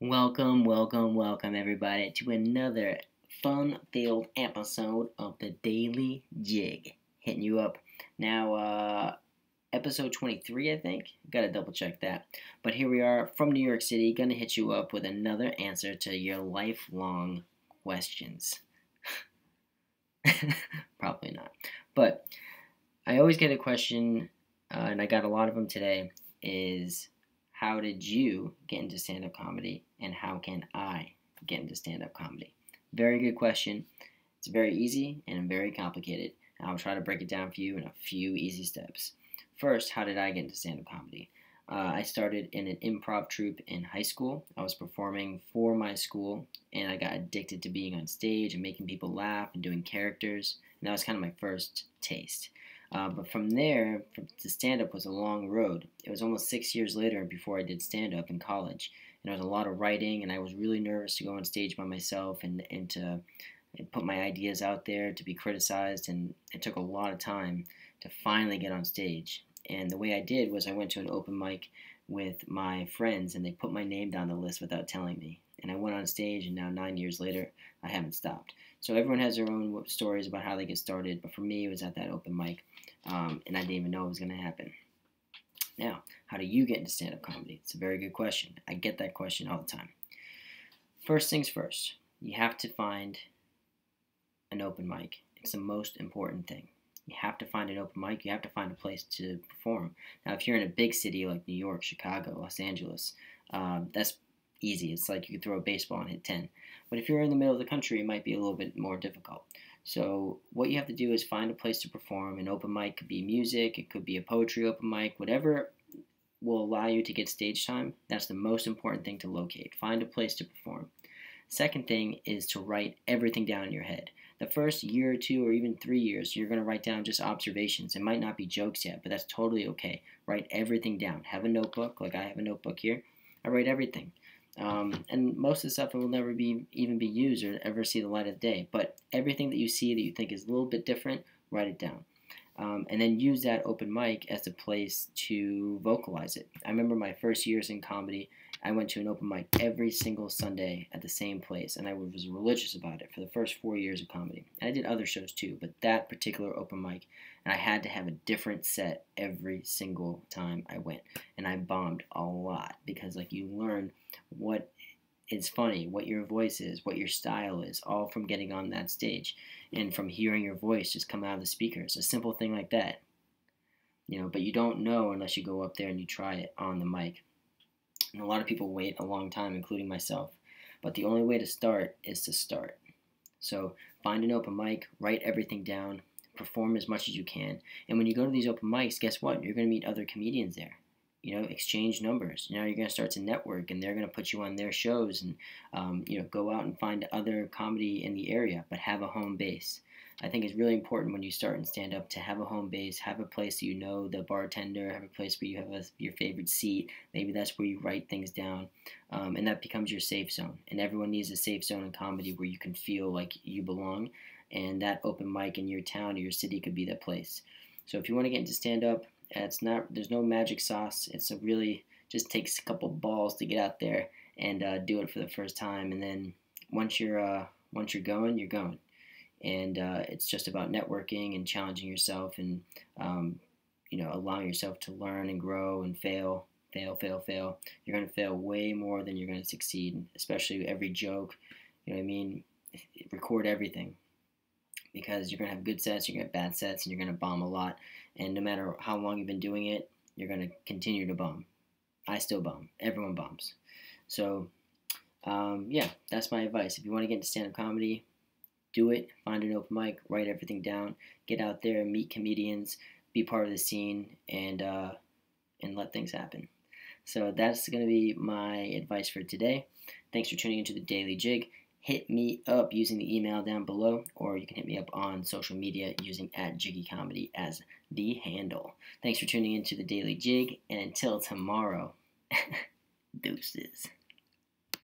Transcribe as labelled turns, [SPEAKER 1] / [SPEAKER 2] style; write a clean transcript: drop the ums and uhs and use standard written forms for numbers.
[SPEAKER 1] Welcome everybody to another fun-filled episode of the Daily Jig. Hitting you up now, episode 23, I think. Gotta double check that. But here we are from New York City, gonna hit you up with another answer to your lifelong questions. Probably not. But I always get a question, and I got a lot of them today, is how did you get into stand-up comedy, and how can I get into stand-up comedy? Very good question. It's very easy and very complicated. I'll try to break it down for you in a few easy steps. First, how did I get into stand-up comedy? I started in an improv troupe in high school. I was performing for my school, and I got addicted to being on stage and making people laugh and doing characters, and that was kind of my first taste. But from there, to stand-up was a long road. It was almost 6 years later before I did stand-up in college. And there was a lot of writing, and I was really nervous to go on stage by myself and to put my ideas out there to be criticized, and it took a lot of time to finally get on stage. And the way I did was I went to an open mic with my friends, and they put my name down the list without telling me. And I went on stage, and now 9 years later, I haven't stopped. So everyone has their own stories about how they get started, but for me, it was at that open mic, and I didn't even know it was going to happen. Now, how do you get into stand-up comedy? It's a very good question. I get that question all the time. First things first, you have to find an open mic. It's the most important thing. You have to find an open mic. You have to find a place to perform. Now, if you're in a big city like New York, Chicago, Los Angeles, that's easy. It's like you could throw a baseball and hit 10. But if you're in the middle of the country, it might be a little bit more difficult. So what you have to do is find a place to perform. An open mic could be music. It could be a poetry open mic. Whatever will allow you to get stage time, that's the most important thing to locate. Find a place to perform. Second thing is to write everything down in your head. The first year or two or even 3 years, you're going to write down just observations. It might not be jokes yet, but that's totally okay. Write everything down. Have a notebook, like I have a notebook here. I write everything. And most of the stuff will never even be used or ever see the light of day. But everything that you see that you think is a little bit different, write it down. And then use that open mic as a place to vocalize it. I remember my first years in comedy, I went to an open mic every single Sunday at the same place, and I was religious about it for the first 4 years of comedy. And I did other shows too, but that particular open mic, and I had to have a different set every single time I went. And I bombed a lot because like you learn what is funny, what your voice is, what your style is, all from getting on that stage and from hearing your voice just come out of the speakers. A simple thing like that. But you don't know unless you go up there and you try it on the mic. And a lot of people wait a long time, including myself. But the only way to start is to start. So find an open mic, write everything down, perform as much as you can. And when you go to these open mics, guess what? You're going to meet other comedians there. Exchange numbers. You're going to start to network, and they're going to put you on their shows, and go out and find other comedy in the area, but have a home base. I think it's really important when you start in stand-up to have a home base, have a place the bartender, have a place where you have your favorite seat. Maybe that's where you write things down, and that becomes your safe zone. And everyone needs a safe zone in comedy where you can feel like you belong, and that open mic in your town or your city could be that place. So if you want to get into stand-up, there's no magic sauce. It really just takes a couple balls to get out there and do it for the first time. And then once you're going, you're going. And it's just about networking and challenging yourself and allowing yourself to learn and grow and fail. You're going to fail way more than you're going to succeed, especially every joke. You know what I mean? Record everything. Because you're going to have good sets, you're going to have bad sets, and you're going to bomb a lot. And no matter how long you've been doing it, you're going to continue to bomb. I still bomb. Everyone bombs. So, yeah, that's my advice. If you want to get into stand-up comedy, do it. Find an open mic, write everything down, get out there, meet comedians, be part of the scene, and let things happen. So that's going to be my advice for today. Thanks for tuning into the Daily Jig. Hit me up using the email down below, or you can hit me up on social media using @JiggyComedy as the handle. Thanks for tuning into the Daily Jig, and until tomorrow, deuces.